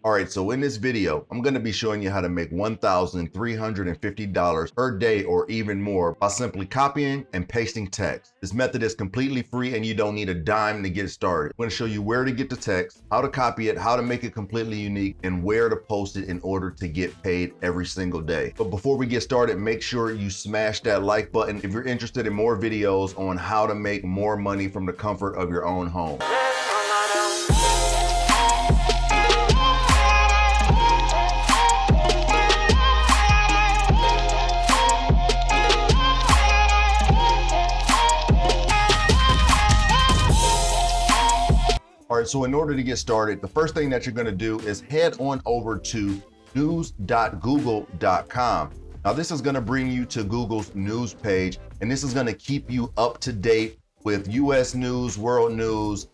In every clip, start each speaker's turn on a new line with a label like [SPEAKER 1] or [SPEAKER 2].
[SPEAKER 1] All right, so in this video, I'm going to be showing you how to make $1,350 per day or even more by simply copying and pasting text. This method is completely free and you don't need a dime to get started. I'm going to show you where to get the text, how to copy it, how to make it completely unique, and where to post it in order to get paid every single day. But before we get started, make sure you smash that like button if you're interested in more videos on how to make more money from the comfort of your own home. All right, so in order to get started, the first thing that you're going to do is head on over to news.google.com. Now, this is going to bring you to Google's news page, and this is going to keep you up to date with US news, world news.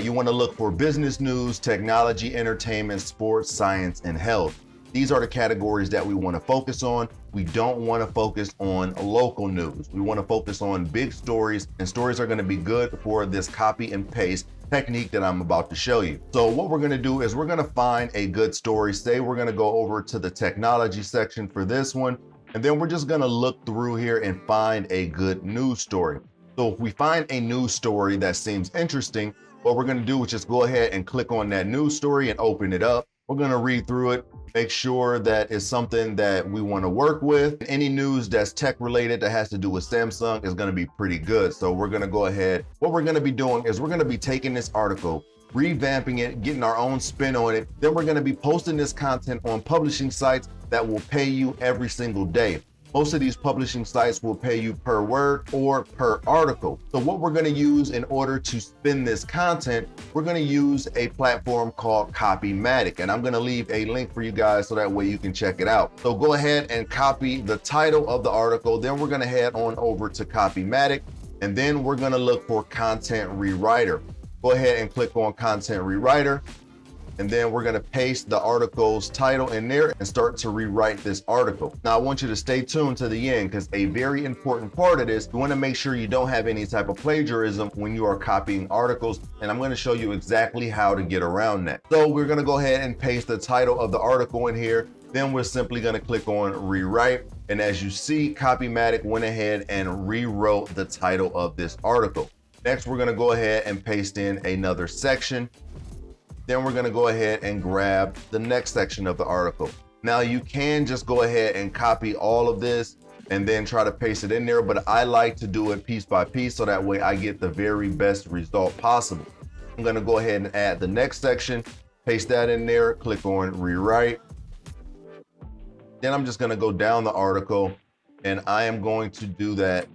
[SPEAKER 1] You want to look for business news, technology, entertainment, sports, science, and health. These are the categories that we want to focus on. We don't want to focus on local news. We want to focus on big stories, and stories are going to be good for this copy and paste technique that I'm about to show you. So what we're going to do is we're going to find a good story. Say we're going to go over to the technology section for this one, and then we're just going to look through here and find a good news story. So if we find a news story that seems interesting, what we're going to do is just go ahead and click on that news story and open it up. We're going to read through it, make sure that it's something that we want to work with. Any news that's tech related that has to do with Samsung is going to be pretty good. So we're going to go ahead. What we're going to be doing is we're going to be taking this article, revamping it, getting our own spin on it. Then we're going to be posting this content on publishing sites that will pay you every single day. Most of these publishing sites will pay you per word or per article. So what we're going to use in order to spin this content, we're going to use a platform called Copymatic, and I'm going to leave a link for you guys so that way you can check it out. So go ahead and copy the title of the article. Then we're going to head on over to Copymatic, and then we're going to look for Content Rewriter. Go ahead and click on Content Rewriter. And then we're going to paste the article's title in there and start to rewrite this article. Now, I want you to stay tuned to the end because a very important part of this, you want to make sure you don't have any type of plagiarism when you are copying articles. And I'm going to show you exactly how to get around that. So we're going to go ahead and paste the title of the article in here. Then we're simply going to click on rewrite. And as you see, Copymatic went ahead and rewrote the title of this article. Next, we're going to go ahead and paste in another section. Then we're going to go ahead and grab the next section of the article. Now you can just go ahead and copy all of this and then try to paste it in there, but I like to do it piece by piece so that way I get the very best result possible. I'm going to go ahead and add the next section, paste that in there, click on rewrite. Then I'm just going to go down the article and I am going to do that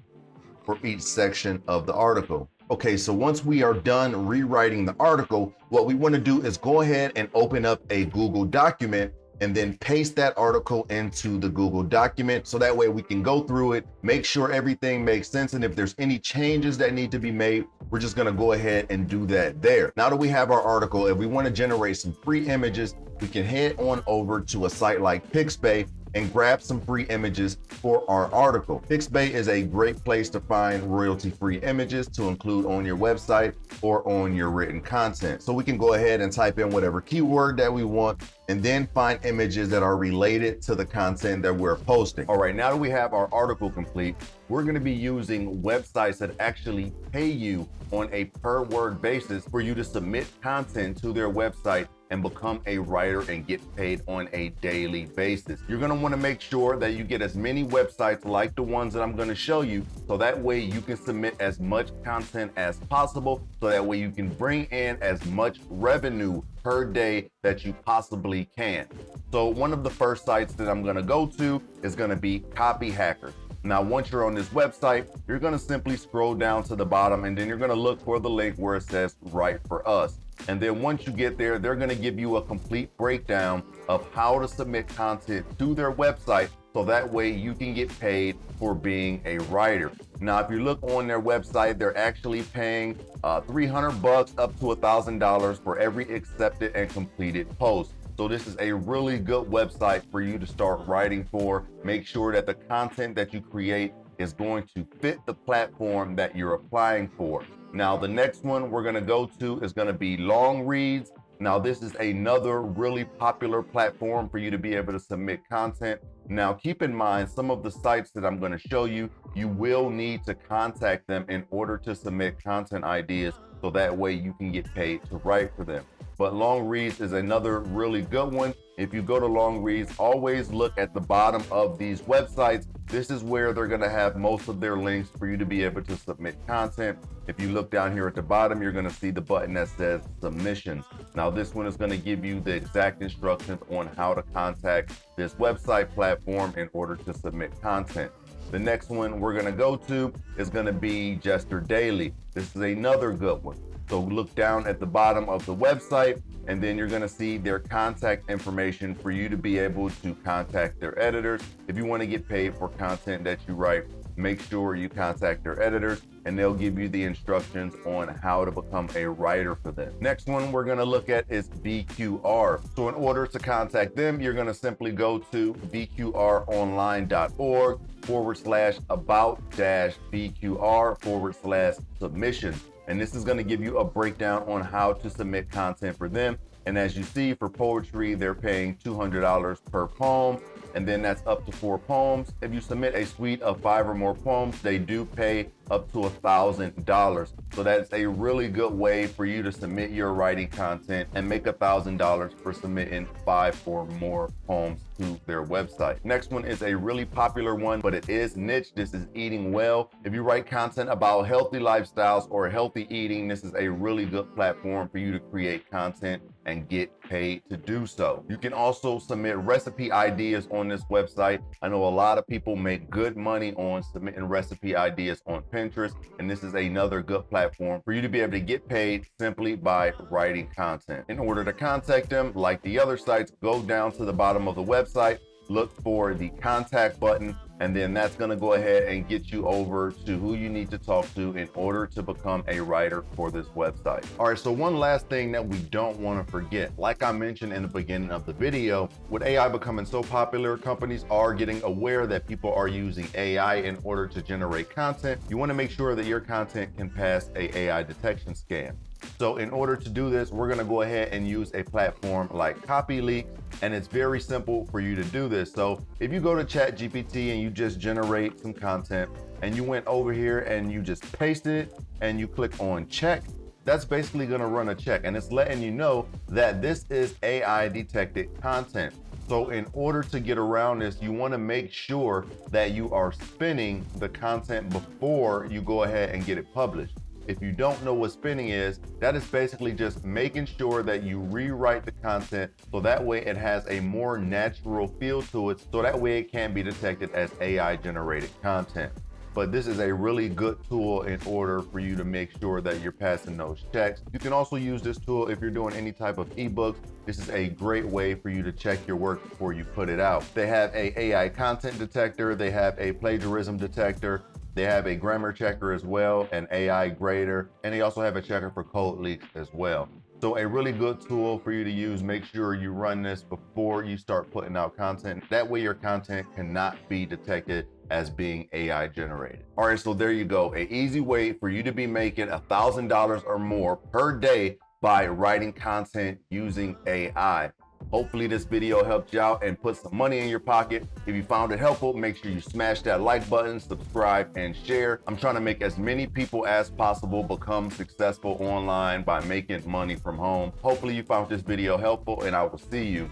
[SPEAKER 1] for each section of the article. Okay, so once we are done rewriting the article, what we want to do is go ahead and open up a Google document and then paste that article into the Google document. So that way we can go through it, make sure everything makes sense. And if there's any changes that need to be made, we're just going to go ahead and do that there. Now that we have our article, if we want to generate some free images, we can head on over to a site like Pixabay and grab some free images for our article. Pixabay is a great place to find royalty-free images to include on your website or on your written content. So we can go ahead and type in whatever keyword that we want and then find images that are related to the content that we're posting. All right, now that we have our article complete, we're going to be using websites that actually pay you on a per word basis for you to submit content to their website and become a writer and get paid on a daily basis. You're going to want to make sure that you get as many websites like the ones that I'm going to show you, so that way you can submit as much content as possible, so that way you can bring in as much revenue per day that you possibly can. So one of the first sites that I'm going to go to is going to be Copy Hacker. Now, once you're on this website, you're going to simply scroll down to the bottom and then you're going to look for the link where it says Write for Us. And then once you get there, they're going to give you a complete breakdown of how to submit content to their website, so that way you can get paid for being a writer. Now, if you look on their website, they're actually paying $300 up to $1,000 for every accepted and completed post. So this is a really good website for you to start writing for. Make sure that the content that you create is going to fit the platform that you're applying for. Now, the next one we're going to go to is going to be Long Reads. Now, this is another really popular platform for you to be able to submit content. Now, keep in mind, some of the sites that I'm going to show you, you will need to contact them in order to submit content ideas, so that way you can get paid to write for them. But Long Reads is another really good one. If you go to Long Reads, always look at the bottom of these websites. This is where they're going to have most of their links for you to be able to submit content. If you look down here at the bottom, you're going to see the button that says submissions. Now, this one is going to give you the exact instructions on how to contact this website platform in order to submit content. The next one we're going to go to is going to be Jester Daily. This is another good one. So look down at the bottom of the website, and then you're going to see their contact information for you to be able to contact their editors. If you want to get paid for content that you write, make sure you contact their editors, and they'll give you the instructions on how to become a writer for them. Next one we're going to look at is VQR. So in order to contact them, you're going to simply go to vqronline.org/about-VQR/submissions. And this is going to give you a breakdown on how to submit content for them. And as you see, for poetry, they're paying $200 per poem, and then that's up to 4 poems. If you submit a suite of 5 or more poems, they do pay up to $1,000. So that's a really good way for you to submit your writing content and make $1,000 for submitting 5 or more poems to their website. Next one is a really popular one, but it is niche. This is Eating Well. If you write content about healthy lifestyles or healthy eating, this is a really good platform for you to create content and get paid to do so. You can also submit recipe ideas on this website. I know a lot of people make good money on submitting recipe ideas on Pinterest, and this is another good platform for you to be able to get paid simply by writing content. In order to contact them, like the other sites, go down to the bottom of the website, look for the contact button, and then that's going to go ahead and get you over to who you need to talk to in order to become a writer for this website. All right, so one last thing that we don't want to forget, like I mentioned in the beginning of the video, with AI becoming so popular, companies are getting aware that people are using AI in order to generate content. You want to make sure that your content can pass a AI detection scan. So in order to do this, we're going to go ahead and use a platform like Copymatic, and it's very simple for you to do this. So if you go to ChatGPT and you just generate some content, and you went over here and you just pasted it and you click on check, that's basically going to run a check, and it's letting you know that this is AI detected content. So in order to get around this, you want to make sure that you are spinning the content before you go ahead and get it published. If you don't know what spinning is, that is basically just making sure that you rewrite the content so that way it has a more natural feel to it, so that way it can be detected as AI generated content. But this is a really good tool in order for you to make sure that you're passing those checks. You can also use this tool if you're doing any type of ebooks. This is a great way for you to check your work before you put it out. They have a AI content detector, they have a plagiarism detector, they have a grammar checker as well, an AI grader, and they also have a checker for code leaks as well. So a really good tool for you to use. Make sure you run this before you start putting out content. That way your content cannot be detected as being AI generated. All right, so there you go. An easy way for you to be making $1,000 or more per day by writing content using AI. Hopefully this video helped you out and put some money in your pocket. If you found it helpful, make sure you smash that like button, subscribe, and share. I'm trying to make as many people as possible become successful online by making money from home. Hopefully you found this video helpful, and I will see you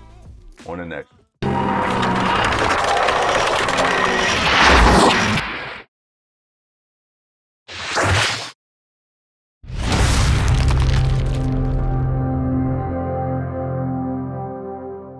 [SPEAKER 1] on the next one.